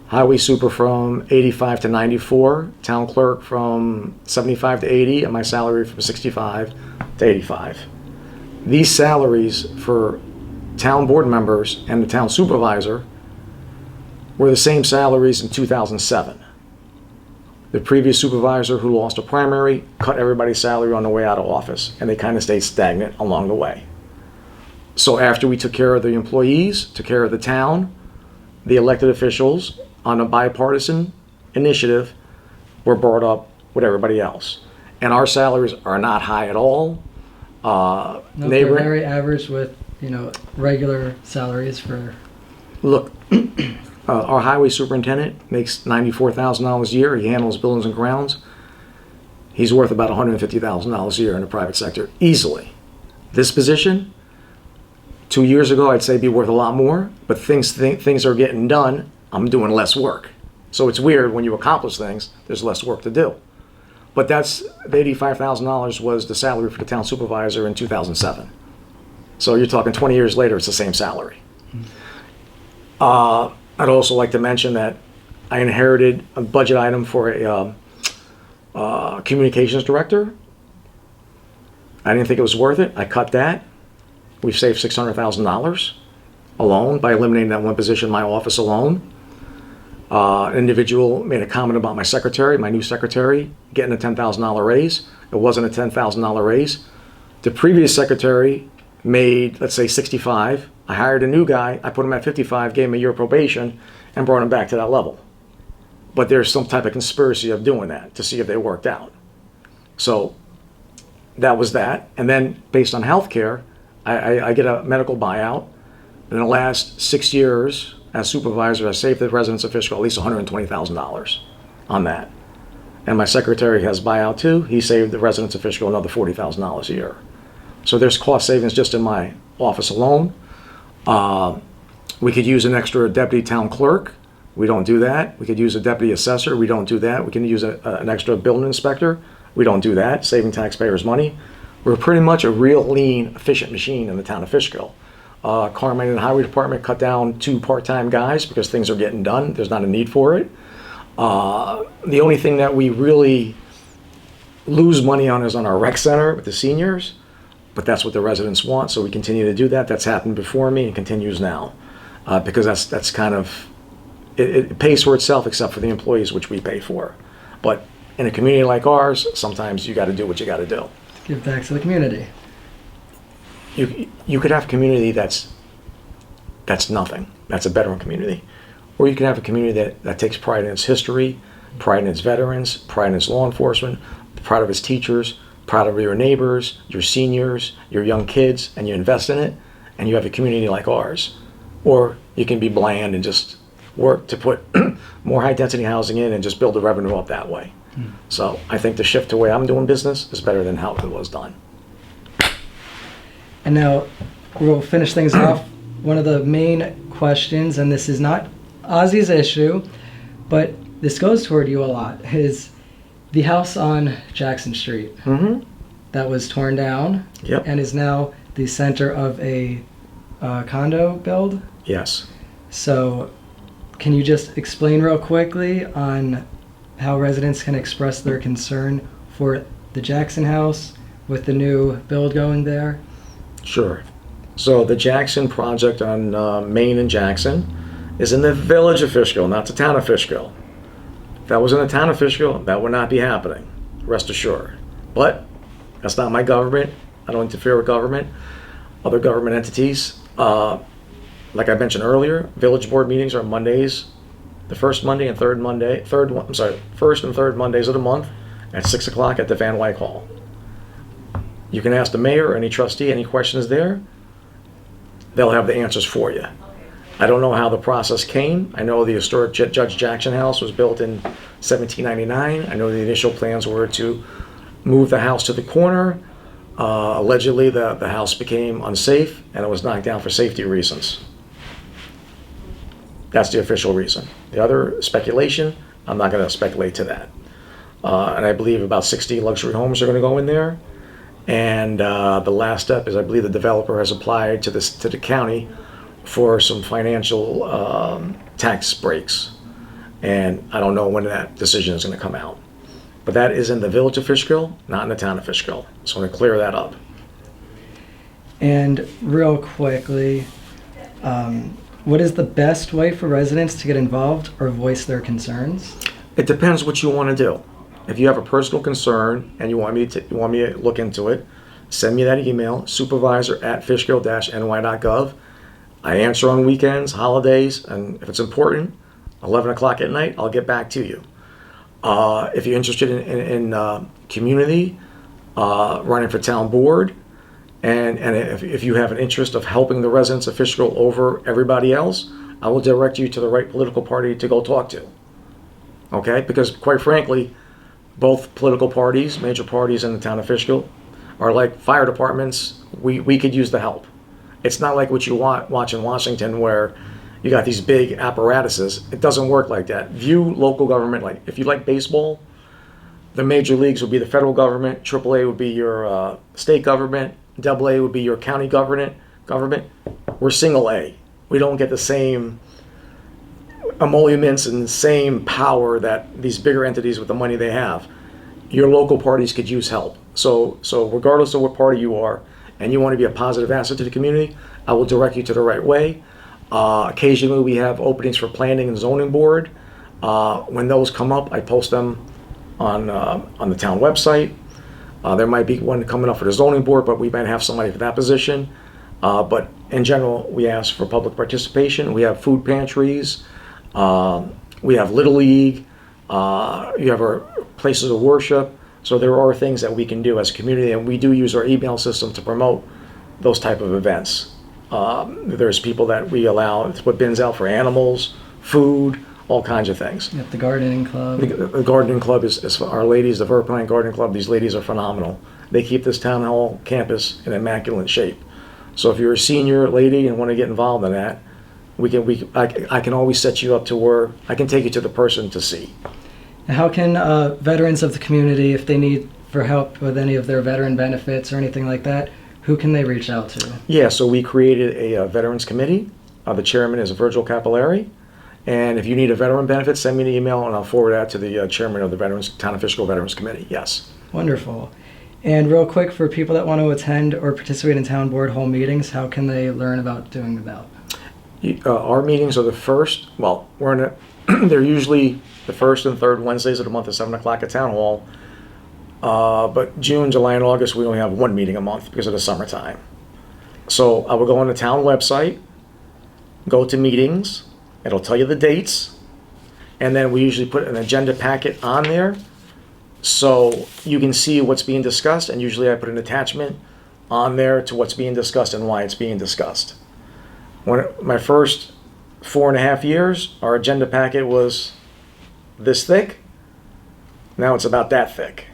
Highway super from 85 to 94, town clerk from 75 to 80, and my salary from 65 to 85. These salaries for town board members and the town supervisor were the same salaries in 2007. The previous supervisor who lost a primary cut everybody's salary on the way out of office, and they kind of stayed stagnant along the way. So after we took care of the employees, took care of the town, the elected officials on a bipartisan initiative were brought up with everybody else. And our salaries are not high at all. No, they're very average with, regular salaries for... Look, our highway superintendent makes $94,000 a year. He handles buildings and grounds. He's worth about $150,000 a year in the private sector, easily. This position, 2 years ago, I'd say be worth a lot more, but things are getting done. I'm doing less work. So it's weird when you accomplish things, there's less work to do. But that's the $85,000 was the salary for the town supervisor in 2007. So you're talking 20 years later, it's the same salary. I'd also like to mention that I inherited a budget item for a communications director. I didn't think it was worth it. I cut that. We've saved $600,000 alone by eliminating that one position in my office alone. An individual made a comment about my secretary, my new secretary, getting a $10,000 raise. It wasn't a $10,000 raise. The previous secretary made, let's say, 65. I hired a new guy. I put him at 55, gave him a year probation, and brought him back to that level. But there's some type of conspiracy of doing that to see if they worked out. So that was that. And then based on healthcare, I get a medical buyout. In the last 6 years, as supervisor, I saved the residents of Fishkill at least $120,000 on that. And my secretary has buyout too. He saved the residents of Fishkill another $40,000 a year. So there's cost savings just in my office alone. We could use an extra deputy town clerk. We don't do that. We could use a deputy assessor. We don't do that. We can use an extra building inspector. We don't do that, saving taxpayers money. We're pretty much a real lean, efficient machine in the town of Fishkill. Carmine and the Highway Department cut down 2 part-time guys because things are getting done. There's not a need for it. The only thing that we really lose money on is on our rec center with the seniors, but that's what the residents want, so we continue to do that. That's happened before me and continues now, because that's kind of, it pays for itself except for the employees, which we pay for. But in a community like ours, sometimes you got to do what you got to do. Give back to the community. You could have a community that's nothing. That's a veteran community. Or you can have a community that takes pride in its history, pride in its veterans, pride in its law enforcement, proud of its teachers, proud of your neighbors, your seniors, your young kids, and you invest in it, and you have a community like ours. Or you can be bland and just work to put more high-density housing in and just build the revenue up that way. So I think the shift to the way I'm doing business is better than how it was done. And now we'll finish things off. One of the main questions, and this is not Ozzy's issue, but this goes toward you a lot, is the house on Jackson Street that was torn down and is now the center of a condo build. Yes. So can you just explain real quickly on how residents can express their concern for the Jackson house with the new build going there? Sure. So the Jackson project on Main and Jackson is in the village of Fishkill, not the town of Fishkill. If that was in the town of Fishkill, that would not be happening, rest assured. But that's not my government. I don't interfere with government, other government entities. Like I mentioned earlier, village board meetings are Mondays, the first Monday and third Monday, first and third Mondays of the month at 6 o'clock at the Van Wyck Hall. You can ask the mayor or any trustee any questions there. They'll have the answers for you. I don't know how the process came. I know the historic Judge Jackson house was built in 1799. I know the initial plans were to move the house to the corner. Allegedly, the house became unsafe and it was knocked down for safety reasons. That's the official reason. The other speculation, I'm not going to speculate to that. And I believe about 60 luxury homes are going to go in there. And the last step is I believe the developer has applied to the county for some financial tax breaks. And I don't know when that decision is going to come out. But that is in the village of Fishkill, not in the town of Fishkill. So I'm going to clear that up. And real quickly, what is the best way for residents to get involved or voice their concerns? It depends what you want to do. If you have a personal concern and you want me to look into it, send me that email, supervisor@fishkill-ny.gov. I answer on weekends, holidays, and if it's important, 11 o'clock at night, I'll get back to you. If you're interested in community, running for town board, and if you have an interest of helping the residents of Fishkill over everybody else, I will direct you to the right political party to go talk to. Okay? Because quite frankly, both political parties, major parties in the town of Fishkill, are like fire departments. We could use the help. It's not like what you watch in Washington where you got these big apparatuses. It doesn't work like that. View local government like, if you like baseball, the major leagues would be the federal government, AAA would be your state government, AA would be your county government. We're single A. We don't get the same emoluments and the same power that these bigger entities with the money they have. Your local parties could use help. So regardless of what party you are, and you want to be a positive asset to the community, I will direct you to the right way. Occasionally we have openings for planning and zoning board. When those come up, I post them on the town website. There might be one coming up for the zoning board, but we might have somebody for that position. But in general, we ask for public participation. We have food pantries. We have Little League. You have our places of worship. So there are things that we can do as a community, and we do use our email system to promote those type of events. There's people that we allow to put bins out for animals, food, all kinds of things. You have the gardening club. The gardening club is for our ladies, the Verplank Gardening Club. These ladies are phenomenal. They keep this town hall campus in immaculate shape. So if you're a senior lady and want to get involved in that, I can always set you up to where I can take you to the person to see. And how can veterans of the community, if they need for help with any of their veteran benefits or anything like that, who can they reach out to? Yeah, so we created a veterans committee. The chairman is Virgil Capillari. And if you need a veteran benefit, send me an email and I'll forward that to the chairman of the Town of Fishkill Veterans Committee. Yes. Wonderful. And real quick, for people that want to attend or participate in town board hall meetings, how can they learn about doing that? Our meetings are the first, well, they're usually the first and third Wednesdays of the month at 7 o'clock at Town Hall. But June, July, and August, we only have one meeting a month because of the summertime. So I will go on the town website, go to meetings, it'll tell you the dates, and then we usually put an agenda packet on there so you can see what's being discussed, and usually I put an attachment on there to what's being discussed and why it's being discussed. My first 4.5 years, our agenda packet was this thick. Now it's about that thick.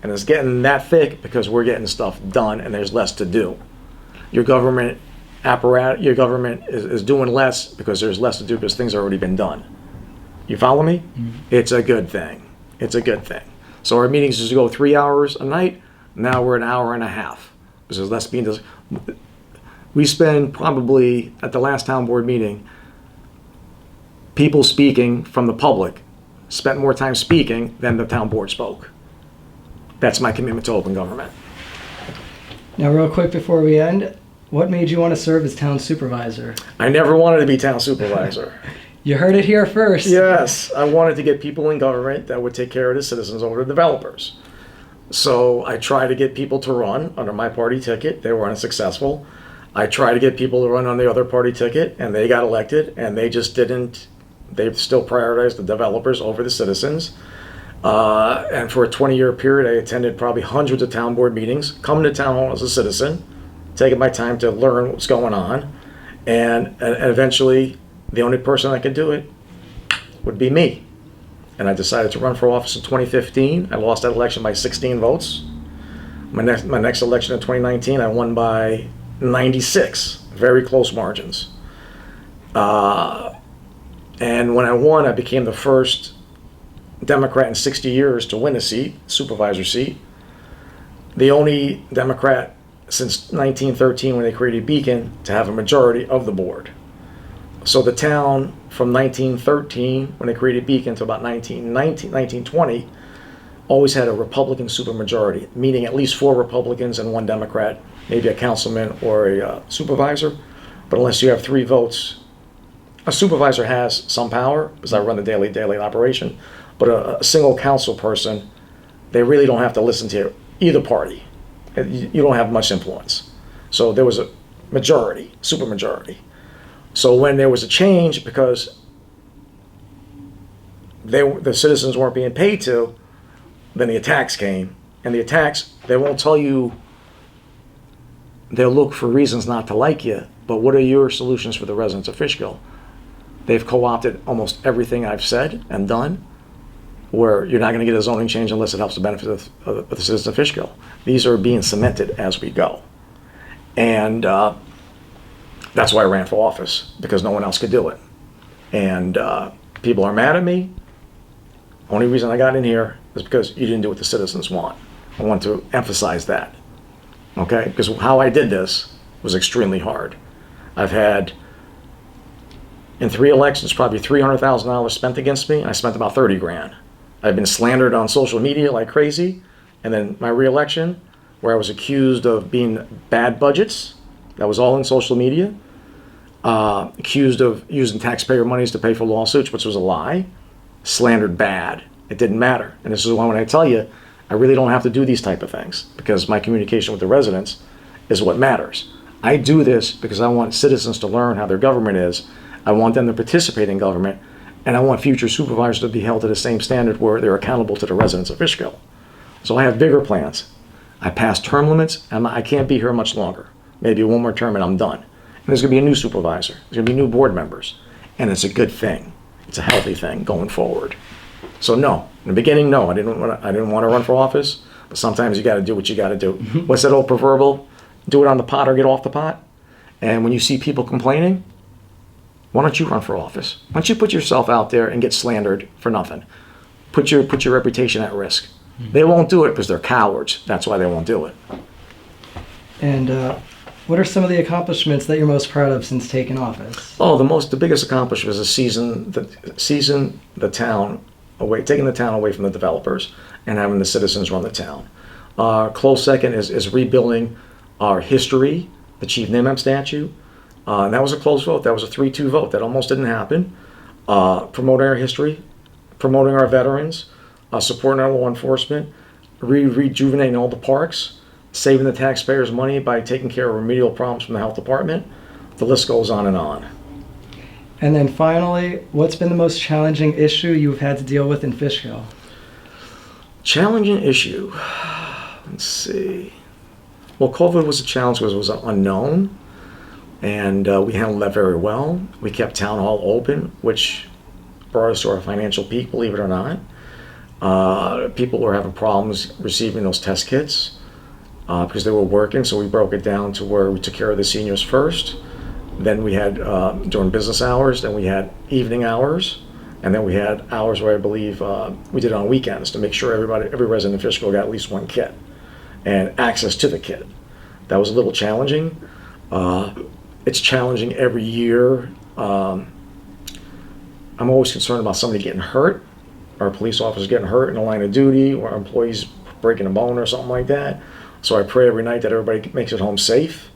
And it's getting that thick because we're getting stuff done and there's less to do. Your government apparatus, your government is doing less because there's less to do because things have already been done. You follow me? Mm-hmm. It's a good thing. It's a good thing. So our meetings used to go 3 hours a night. Now we're an hour and a half because there's less being done. We spend probably, at the last town board meeting, people speaking from the public spent more time speaking than the town board spoke. That's my commitment to open government. Now, real quick before we end, what made you want to serve as town supervisor? I never wanted to be town supervisor. You heard it here first. Yes, I wanted to get people in government that would take care of the citizens over the developers. So I tried to get people to run under my party ticket. They were unsuccessful. I tried to get people to run on the other party ticket, and they got elected, and they just didn't. They still prioritized the developers over the citizens. And for a 20-year period, I attended probably hundreds of town board meetings, coming to town hall as a citizen, taking my time to learn what's going on, and eventually the only person that could do it would be me. And I decided to run for office in 2015. I lost that election by 16 votes. My next election in 2019, I won by 96, very close margins. And when I won, I became the first Democrat in 60 years to win a seat, supervisor seat. The only Democrat since 1913 when they created Beacon to have a majority of the board. So the town from 1913 when they created Beacon to about 1920 always had a Republican supermajority, meaning at least 4 Republicans and 1 Democrat, maybe a councilman or a supervisor. But unless you have 3 votes, a supervisor has some power because I run the daily operation. But a single council person, they really don't have to listen to either party. You don't have much influence. So there was a majority, supermajority. So when there was a change because the citizens weren't being paid to, then the attacks came. And the attacks, they won't tell you, they'll look for reasons not to like you, but what are your solutions for the residents of Fishkill? They've co-opted almost everything I've said and done, where you're not going to get a zoning change unless it helps the benefit of the citizens of Fishkill. These are being cemented as we go. And that's why I ran for office, because no one else could do it. And people are mad at me. Only reason I got in here is because you didn't do what the citizens want. I want to emphasize that, okay? Because how I did this was extremely hard. I've had In 3 elections, probably $300,000 spent against me, and I spent about 30 grand. I've been slandered on social media like crazy, and then my re-election, where I was accused of being bad budgets, that was all in social media, accused of using taxpayer monies to pay for lawsuits, which was a lie, slandered bad. It didn't matter. And this is why when I tell you, I really don't have to do these type of things, because my communication with the residents is what matters. I do this because I want citizens to learn how their government is. I want them to participate in government, and I want future supervisors to be held to the same standard where they're accountable to the residents of Fishkill. So I have bigger plans. I passed term limits, and I can't be here much longer. Maybe one more term and I'm done. And there's going to be a new supervisor. There's going to be new board members. And it's a good thing. It's a healthy thing going forward. So no, in the beginning, no, I didn't want to run for office, but sometimes you got to do what you got to do. What's that old proverbial? Do it on the pot or get off the pot. And when you see people complaining, why don't you run for office? Why don't you put yourself out there and get slandered for nothing? Put your reputation at risk. They won't do it because they're cowards. That's why they won't do it. And what are some of the accomplishments that you're most proud of since taking office? Oh, the biggest accomplishment is taking the town away from the developers and having the citizens run the town. Close second is rebuilding our history, the Chief Nimem statue. And that was a close vote. That was a 3-2 vote. That almost didn't happen. Promoting our history, promoting our veterans, supporting our law enforcement, rejuvenating all the parks, saving the taxpayers money by taking care of remedial problems from the health department. The list goes on and on. And then finally, what's been the most challenging issue you've had to deal with in Fishkill? Challenging issue. Let's see. Well, COVID was a challenge because it was unknown, and we handled that very well. We kept town hall open, which brought us to our financial peak, believe it or not. People were having problems receiving those test kits because they were working, so we broke it down to where we took care of the seniors first. Then we had during business hours, then we had evening hours, and then we had hours where I believe we did it on weekends to make sure every resident of Fishkill got at least one kit and access to the kit. That was a little challenging. It's challenging every year. I'm always concerned about somebody getting hurt, or police officers getting hurt in the line of duty, or employees breaking a bone or something like that. So I pray every night that everybody makes it home safe.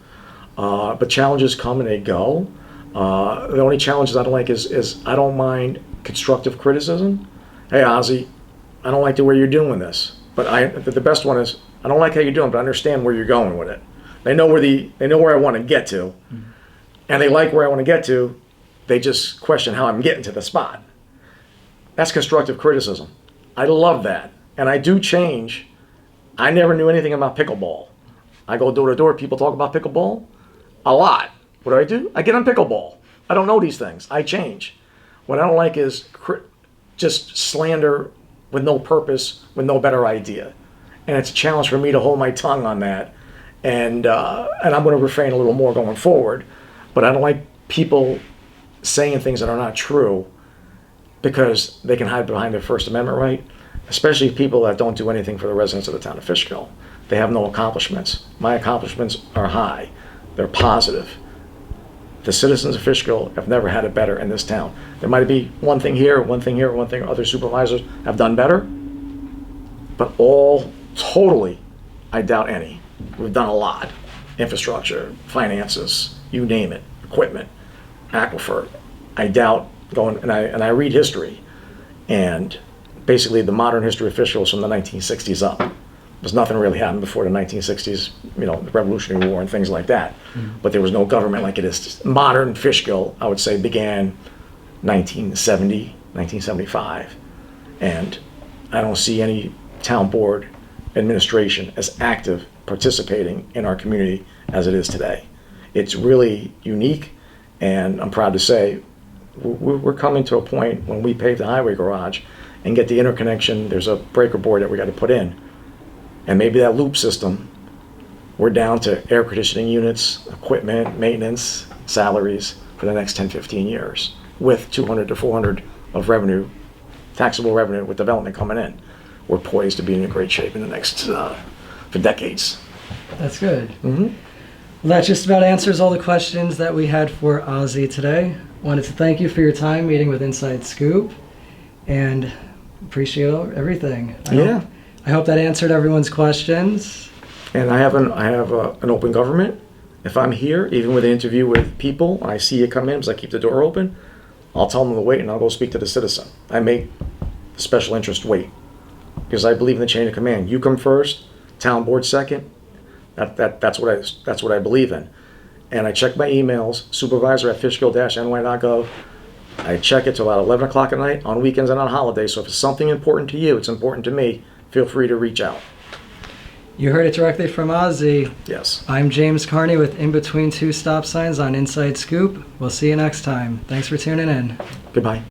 But challenges come and they go. The only challenges I don't like is I don't mind constructive criticism. Hey, Ozzy, I don't like the way you're doing this. But the best one is, I don't like how you're doing, but I understand where you're going with it. They know where I want to get to, and they like where I want to get to. They just question how I'm getting to the spot. That's constructive criticism. I love that, and I do change. I never knew anything about pickleball. I go door to door. People talk about pickleball a lot. What do? I get on pickleball. I don't know these things. I change. What I don't like is just slander with no purpose, with no better idea. And it's a challenge for me to hold my tongue on that. And I'm going to refrain a little more going forward. But I don't like people saying things that are not true because they can hide behind their First Amendment right, especially people that don't do anything for the residents of the town of Fishkill. They have no accomplishments. My accomplishments are high. They're positive. The citizens of Fishkill have never had it better in this town. There might be one thing here, one thing other supervisors have done better, but all totally, I doubt any. We've done a lot. Infrastructure, finances, you name it, equipment, aquifer. I doubt and I read history, and basically the modern history of Fishkill is from the 1960s up. There's nothing really happened before the 1960s, the Revolutionary War and things like that. But there was no government like it is. Modern Fishkill, I would say, began 1970, 1975. And I don't see any town board administration as active participating in our community as it is today. It's really unique, and I'm proud to say we're coming to a point when we pave the highway garage and get the interconnection. There's a breaker board that we got to put in. And maybe that loop system, we're down to air conditioning units, equipment, maintenance, salaries for the next 10, 15 years with 200 to 400 of revenue, taxable revenue with development coming in. We're poised to be in great shape in the next, for decades. That's good. Mm-hmm. Well, that just about answers all the questions that we had for Ozzy today. Wanted to thank you for your time meeting with Inside Scoop, and appreciate everything. I hope that answered everyone's questions. And I have an open government. If I'm here, even with an interview with people, and I see you come in because I keep the door open, I'll tell them to wait and I'll go speak to the citizen. I make the special interest wait because I believe in the chain of command. You come first, town board second. That's what I believe in. And I check my emails, supervisor at fishkill-ny.gov. I check it till about 11 o'clock at night on weekends and on holidays. So if it's something important to you, it's important to me, feel free to reach out. You heard it directly from Ozzy. Yes. I'm James Carney with In Between Two Stop Signs on Inside Scoop. We'll see you next time. Thanks for tuning in. Goodbye.